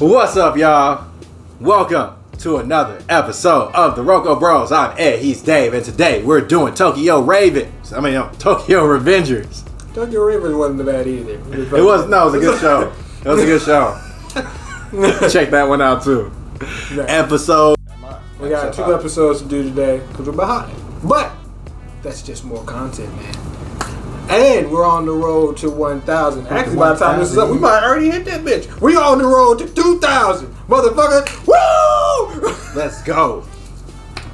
What's up, y'all? Welcome to another episode of the RoKo Bros. I'm Ed, he's Dave, and today we're doing Tokyo Revengers. Tokyo Revengers. Tokyo Revengers wasn't bad either. It was a good show. It was a good show. Check that one out too. Right. Episode. We got 2 episodes to do today because we're behind. But that's just more content, man. And we're on the road to 1,000. Actually, by the time this is up, we might already hit that bitch. We on the road to 2,000, motherfucker. Woo! Let's go.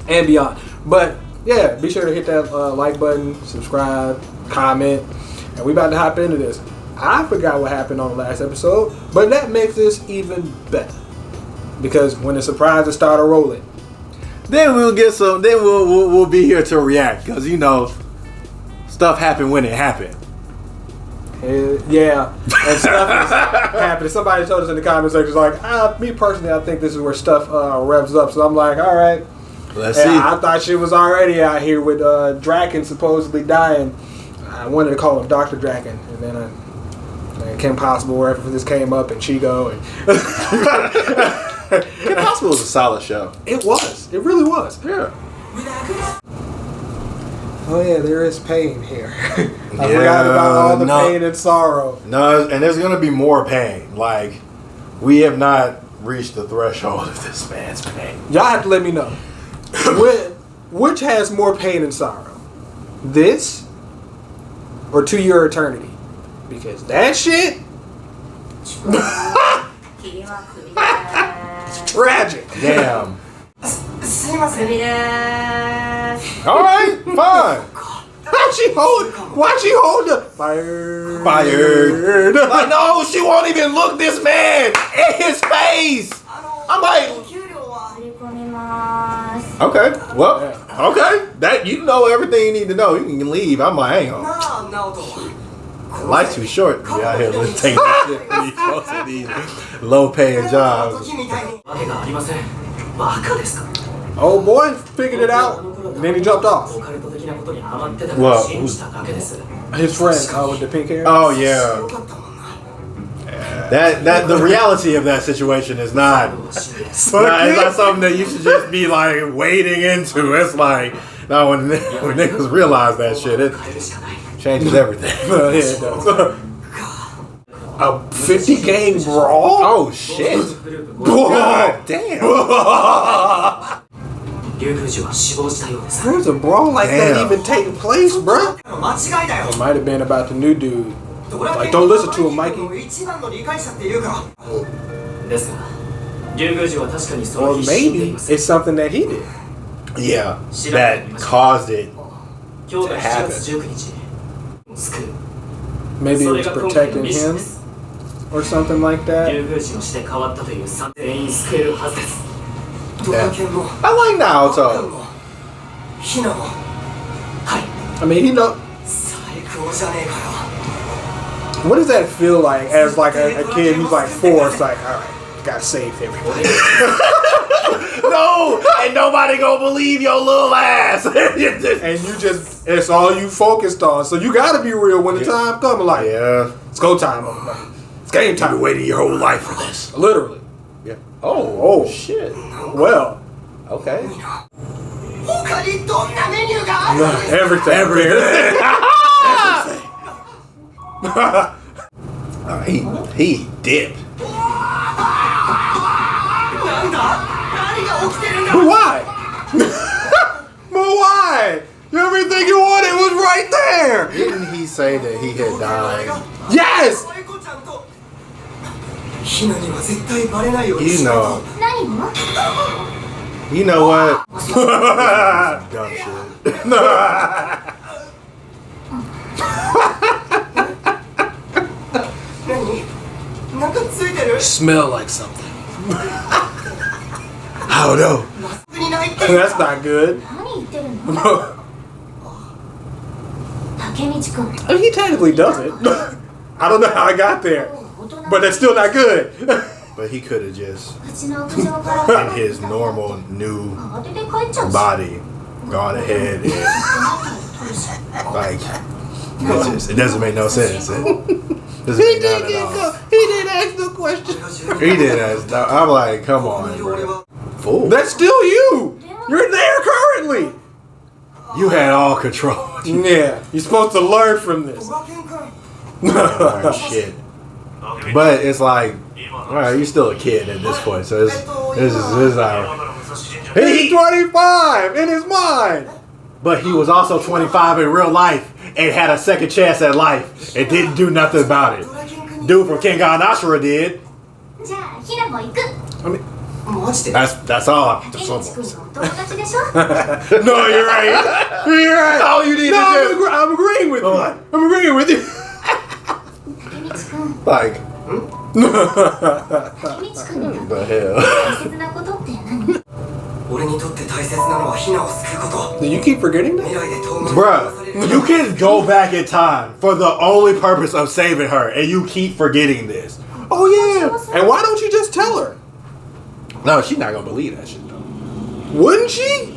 And beyond. But yeah, be sure to hit that like button, subscribe, comment, and we about to hop into this. I forgot what happened on the last episode, but that makes this even better because when the surprises start rolling, then we'll get some. Then we'll be here to react because stuff happened when it happened. Yeah, and stuff is happening. Somebody told us in the comment section, like, me personally, I think this is where stuff revs up. So I'm like, all right. Let's see. I thought she was already out here with Draken supposedly dying. I wanted to call him Dr. Draken, and then Kim Possible references came up, and Chigo. And Kim Possible was a solid show. It was. It really was. Yeah. Oh yeah, there is pain here. I forgot about all the pain and sorrow. No, and there's gonna be more pain. Like, we have not reached the threshold of this man's pain. Y'all have to let me know. Which has more pain and sorrow? This or To Your Eternity? Because that shit it's tragic. Damn. Alright, fine. Why she hold the fired? Like, no, she won't even look this man in his face. I'm like, okay, well, okay. That you know everything you need to know. You can leave. I'm like, hang on. Life's too short to be out here taking that shit for these folks in these low-paying jobs. Old boy figured it out, and then he jumped off. Well, his friend with the pink hair. Oh yeah. That the reality of that situation is not. It's not something that you should just be like wading into. It's like now when niggas realize that shit, it changes everything. Yeah, it does. A 50 gang brawl? Oh shit! God damn! Where's a brawl like that even taking place, bro? It might have been about the new dude. Like, don't listen to him, Mikey. Or maybe it's something that he did. Yeah, that caused it to happen. Maybe it was protecting him or something like that. Yeah. I like Naoto. I mean, what does that feel like as like a kid who's like 4? It's like, all right, gotta save everybody. No, and nobody gonna believe your little ass. And it's all you focused on. So you gotta be real when the time comes. Like, it's go time, motherfucker. It's game time. You've been waiting your whole life for this. Literally. Yeah. Oh shit. Well. Okay. Everything. He dipped. Why? But why? Everything you wanted was right there. Didn't he say that he had died? Yes. You know what? Dumb shit. Smell like something. How no? That's not good. I mean, he technically does it. I don't know how I got there, but that's still not good. But he could have just, in his normal new body, gone ahead and, like, it doesn't make no sense. This He ain't did none get at all. go. He didn't ask the question. He did ask. I'm like, come on, bro. Fool. That's still you. You're there currently. You had all control. Yeah, you're supposed to learn from this. Oh, shit. But it's like, all right, you're still a kid at this point, so this is our. He's 25 in his mind. But he was also 25 in real life and had a second chance at life and didn't do nothing about it. Dude from King Ashura did. I mean, That's all. no, you're right. You're right. All you need to do. I'm agreeing with you. I'm agreeing with you. Like, the hell. Do you keep forgetting that? Bruh, you can go back in time for the only purpose of saving her, and you keep forgetting this. Oh yeah. And why don't you just tell her? No, she's not gonna believe that shit though. Wouldn't she?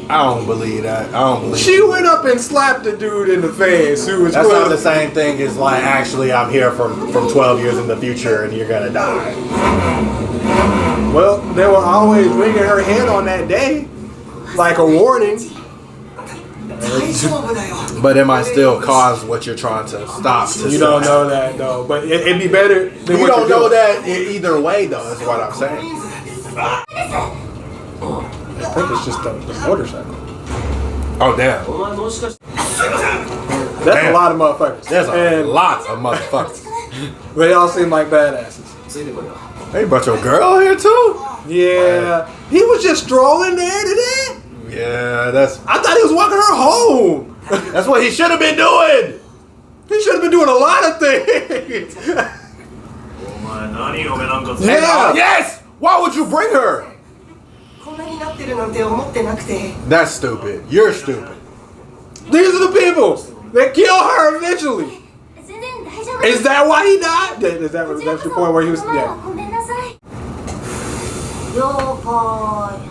I don't believe that. I don't believe She went up and slapped the dude in the face who was That's not the same thing as like, actually I'm here from 12 years in the future and you're gonna die. Well, they were always ringing her head on that day, like a warning. But it might still cause what you're trying to stop. You don't know that though, but it'd be better than You what don't you're know doing. that either way though, is what I'm saying. I think it's just the motorcycle. Oh damn. That's Damn. a lot of motherfuckers. There's a and lot of motherfuckers. they all seem like badasses. Hey, brought your girl here too? Yeah, he was just strolling there today. Yeah, that's I thought he was walking her home. what he should have been doing. He should have been doing a lot of things. Yeah. Yes! Why would you bring her? That's stupid. You're stupid. These are the people that kill her eventually. Is that why he died? Is that that's the point where he was? Yeah.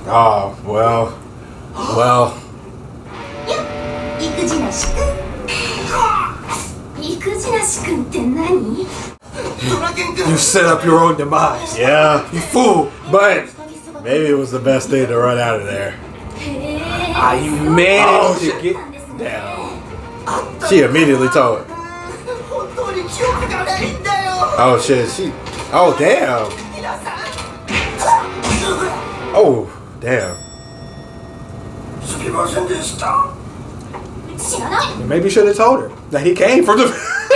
Oh, well. You set up your own demise. Yeah. You fool. But maybe it was the best thing to run out of there. You managed to get. Damn. She immediately told. Oh shit, oh damn. Oh, damn. Maybe you should have told her that he came from the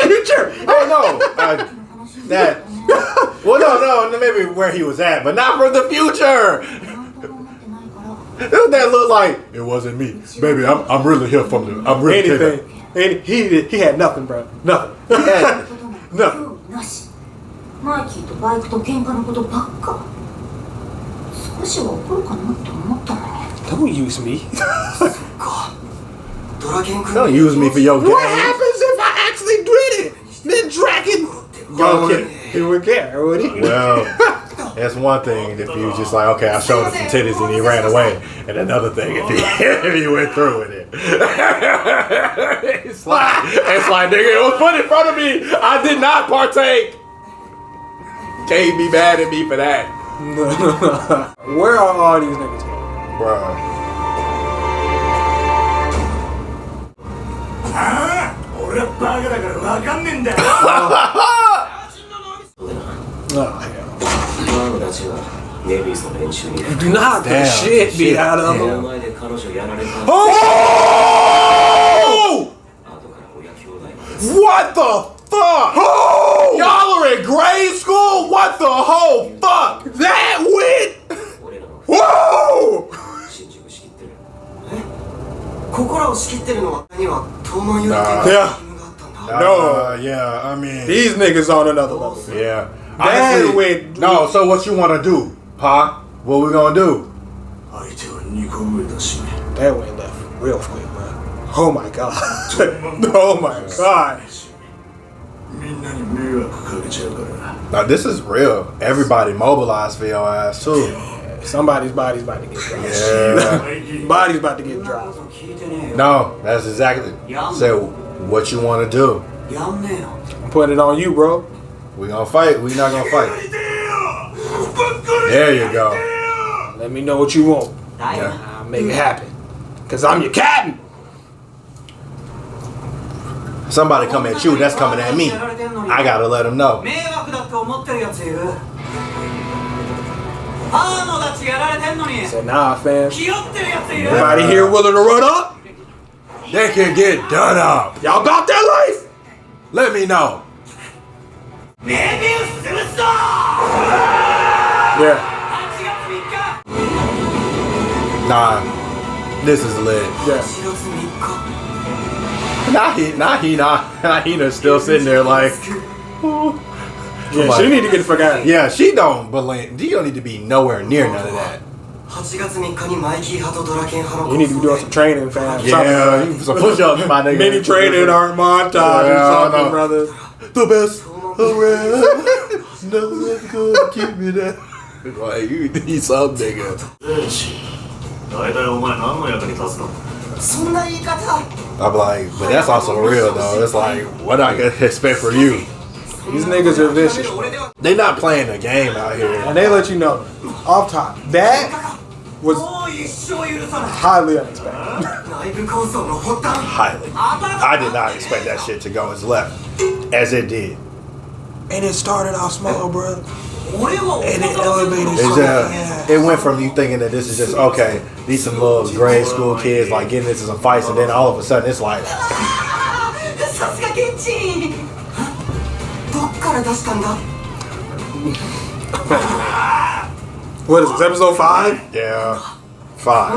future. Oh no. Well, no, maybe where he was at, but not from the future. That look like it wasn't me, baby. I'm really here from the. I'm really anything. And he had nothing, bro. Nothing. Nothing. Don't use me. Don't use me for your game. What happens if I actually did it? Then Dragon. He would care, would he? Well, that's one thing if you just like, okay, I showed him some titties and he ran away, and another thing if he went through with it. It's like, nigga, it was put in front of me. I did not partake. Can't be mad at me for that, Where are all these niggas going? bruh. Oh, hell. Do not the shit beat out of them. Oh! What the fuck? Oh! Y'all are in grade school? What the whole fuck? That went. Whoa! Yeah, I mean, These niggas on another level. yeah. That Honestly, went. no, so what you want to do, Pa? What we gonna do? That went left real quick, bro. Oh my god. Oh my god. Now this is real. Everybody mobilized for your ass too. Somebody's body's about to get dropped. Yeah. Body's about to get dropped. No, that's exactly. So what you want to do? I'm putting it on you, bro. We gonna fight. We not gonna fight. There you go. Let me know what you want. Yeah. I'll make it happen. Cause I'm your captain. Somebody come at you, that's coming at me. I gotta let them know. So nah, fam. Everybody here willing to run up? They can get done up. Y'all got that life? Let me know. Yeah. Nah, this is lit. Yeah. Hina's still sitting there like, Yeah, she need to get the fuck out. yeah, she don't believe. You don't need to be nowhere near none of that. You need to be doing some training, fam. Yeah, some push-ups, my nigga. Mini training art montage or something, brother. The best around. Nothing's gonna keep me down. Like, you need some nigga. I'm like, but that's also real though. It's like, what I can expect from you? These niggas are vicious. They not playing a game out here. And they let you know, off top, that was highly unexpected. Highly. I did not expect that shit to go as left as it did. And it started off small, bro. And it elevated. It went from you thinking that this is just, okay, these some little grade school kids like getting into some fights, and then all of a sudden it's like, what is this, episode 5? yeah, 5.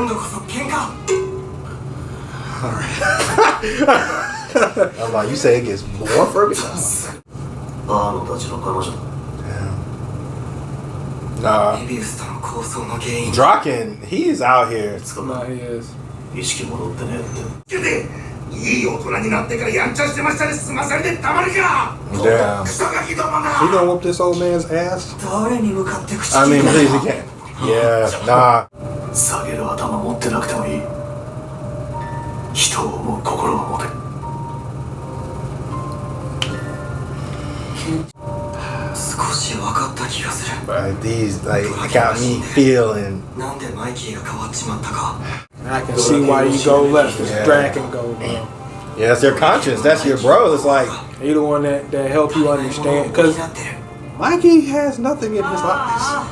I'm like, you say it gets more for me? Nah. Draken, he is out here. Nah, he is. Damn. He gonna whoop this old man's ass? I mean, please, he can't. Yeah, nah. But these, like, got me feeling. I can see why you go left. Yeah. Draken go, bro. Yeah, it's your conscience. That's your bro. It's like, He the one that help you understand. Because Mikey has nothing in his life.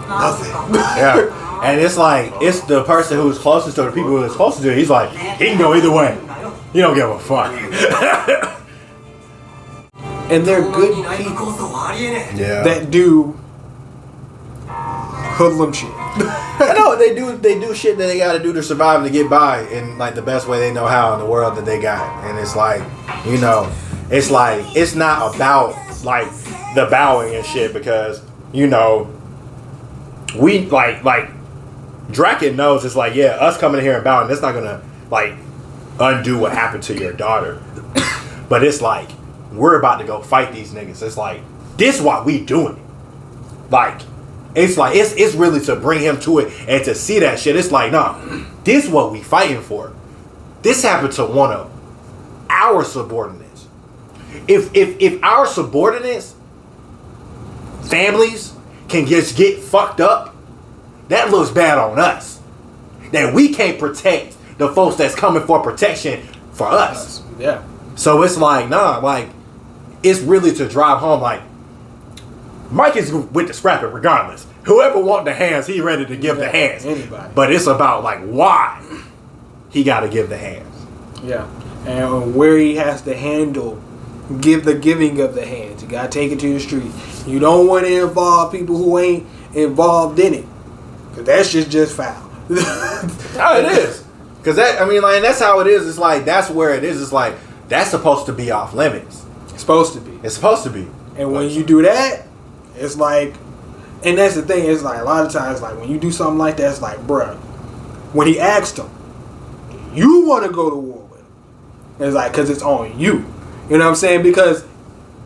Nothing. yeah. And it's like, it's the person who's closest to the people who's closest to it. He's like, he can go either way. He don't give a fuck. And they're good people Yeah. that do hoodlum shit. I know they do shit that they gotta do to survive and to get by in like the best way they know how in the world that they got. And it's like, you know, it's like, it's not about like the bowing and shit, because, you know, we like Draken knows it's like, yeah, us coming in here and bowing, that's not gonna like undo what happened to your daughter. But it's like, we're about to go fight these niggas. It's like, this why we doing it. Like, it's like, it's really to bring him to it and to see that shit. It's like, nah, this what we fighting for. This happened to one of our subordinates. If our subordinates, families, can just get fucked up, that looks bad on us. That we can't protect the folks that's coming for protection for us. Yeah. So it's like, nah, like, it's really to drive home, like, Mike is with the scrapping regardless. Whoever want the hands, he ready to give the hands. Anybody. But it's about, like, why he got to give the hands. Yeah. And where he has to give the giving of the hands. You got to take it to the street. You don't want to involve people who ain't involved in it. Because that's just foul. Oh, it is. Because that, I mean, like, that's how it is. It's like, that's where it is. It's like, that's supposed to be off limits. It's supposed to be. It's supposed to be. And when you do that, it's like, and that's the thing, it's like, a lot of times, like, when you do something like that, it's like, bruh, when he asked him, you want to go to war with him. It's like, because it's on you. You know what I'm saying? Because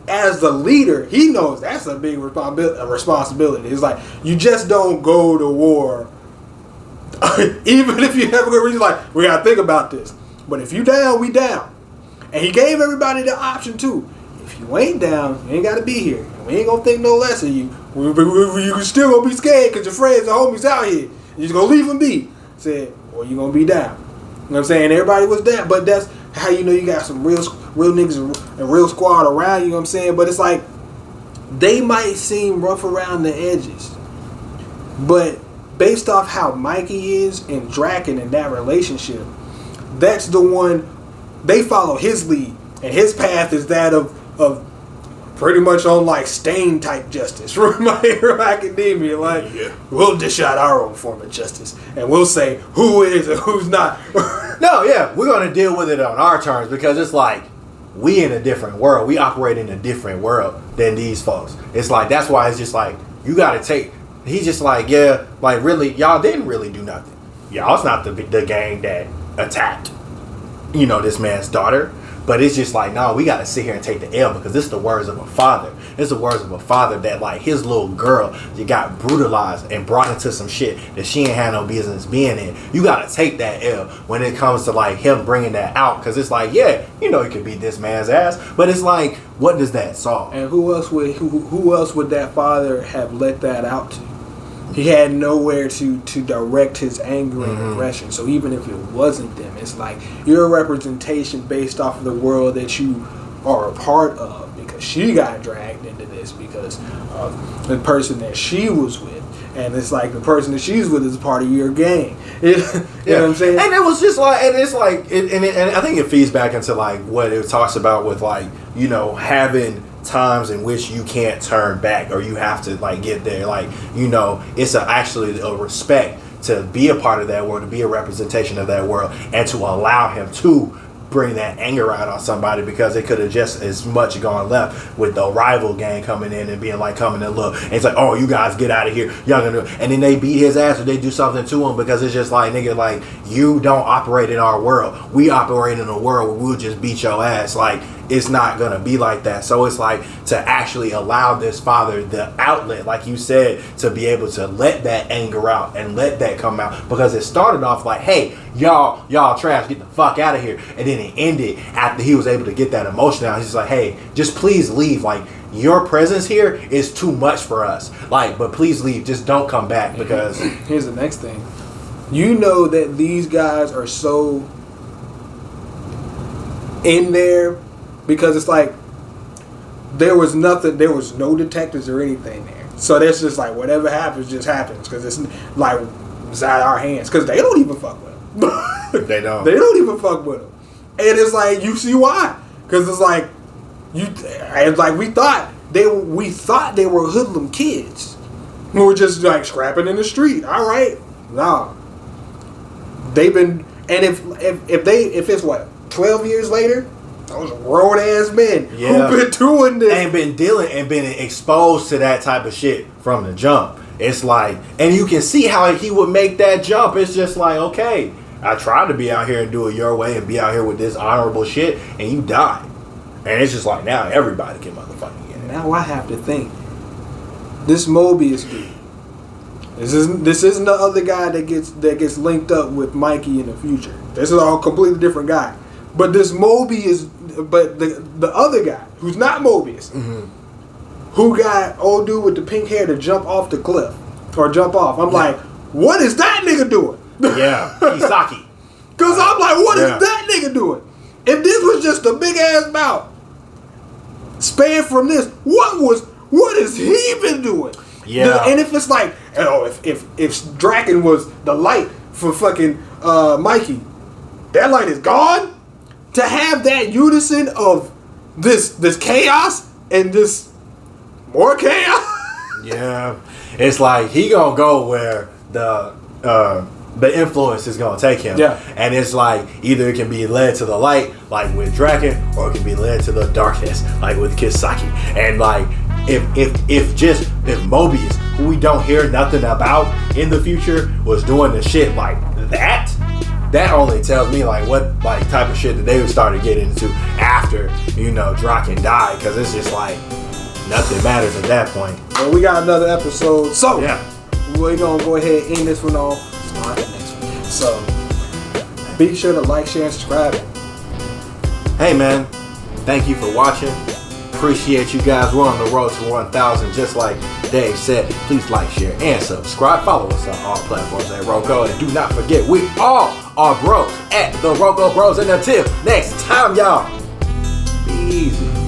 as the leader, he knows that's a big responsibility. It's like, you just don't go to war, even if you have a good reason, like, we got to think about this. But if you down, we down. And he gave everybody the option too. If you ain't down, you ain't got to be here. We ain't gonna think no less of you. You still gonna be scared because your friends and homies out here. You just gonna leave them be. Said, or you gonna be down. You know what I'm saying? Everybody was down, but that's how you know you got some real niggas and real squad around. You know what I'm saying? But it's like they might seem rough around the edges, but based off how Mikey is and Draken in that relationship, that's the one they follow his lead, and his path is that of pretty much on like Stain type justice from My Hero Academia. Like, we'll dish out our own form of justice, and we'll say who is and who's not. No, yeah, we're gonna deal with it on our terms because it's like we in a different world. We operate in a different world than these folks. It's like that's why it's just like you gotta take. He's just like, yeah, like really, y'all didn't really do nothing. Y'all's not the gang that attacked, this man's daughter. But it's just like, no, we got to sit here and take the L because this is the words of a father. It's the words of a father that, like, his little girl, you got brutalized and brought into some shit that she ain't had no business being in. You got to take that L when it comes to, like, him bringing that out. Because it's like, yeah, you could beat this man's ass. But it's like, what does that solve? And who else would that father have let that out to? He had nowhere to direct his anger and aggression. So even if it wasn't them, it's like you're a representation based off of the world that you are a part of, because she got dragged into this because of the person that she was with. And it's like the person that she's with is part of your gang. You know what I'm saying? And it was just like, and it's like, and I think it feeds back into like what it talks about with like, having times in which you can't turn back or you have to like get there. Like, it's actually a respect to be a part of that world, to be a representation of that world, and to allow him to bring that anger out on somebody, because it could have just as much gone left with the rival gang coming in and being like, coming and look, and it's like, oh, you guys get out of here, y'all gonna do it. And then they beat his ass or they do something to him, because it's just like, nigga, like, you don't operate in our world. We operate in a world where we'll just beat your ass. Like, it's not gonna be like that. So it's like to actually allow this father the outlet, like you said, to be able to let that anger out and let that come out, because it started off like, hey, y'all trash, get the fuck out of here, and then it ended after he was able to get that emotion out. He's just like, hey, just please leave. Like, your presence here is too much for us. Like, but please leave. Just don't come back, because here's the next thing. You know that these guys are so in there because it's like there was no detectives or anything there. So that's just like whatever happens just happens, because it's like it's out of our hands, because they don't even fuck with them. They don't. They don't even fuck with them. And it's like, you see why? Because it's like we thought they were hoodlum kids who were just like scrapping in the street. All right, nah. They've been, and if it's what 12 years later, those grown ass men who've been doing this and been dealing and been exposed to that type of shit from the jump. It's like, and you can see how he would make that jump. It's just like, okay, I tried to be out here and do it your way and be out here with this honorable shit, and you died. And it's just like, now everybody can motherfucking get it. Now I have to think, this Mobius dude, this isn't the other guy that gets linked up with Mikey in the future. This is all completely different guy. But this Mobius, but the other guy who's not Mobius, who got old dude with the pink hair to jump off the cliff or jump off. I'm like, what is that nigga doing? Yeah, Kisaki. Because I'm like, what is that nigga doing? If this was just a big ass mouth span from this, what has he been doing? Yeah. And if it's like, if Draken was the light for fucking Mikey, that light is gone. To have that unison of this chaos and this more chaos. Yeah, it's like he gonna go where the influence is gonna take him. Yeah, and it's like either it can be led to the light, like with Draken, or it can be led to the darkness, like with Kisaki. And like if Mobius, who we don't hear nothing about in the future, was doing the shit like that. That only tells me like what like type of shit that they would start to get into after Draken died, because it's just like nothing matters at that point. Well, we got another episode, so yeah, we're gonna go ahead and end this one off. Start the next one. So be sure to like, share, and subscribe. Hey man, thank you for watching. Appreciate you guys. We're on the road to 1,000. Just like Dave said, please like, share, and subscribe. Follow us on all platforms at RoKo. And do not forget, we all are bros at the RoKo Bros. And until next time, y'all, be easy.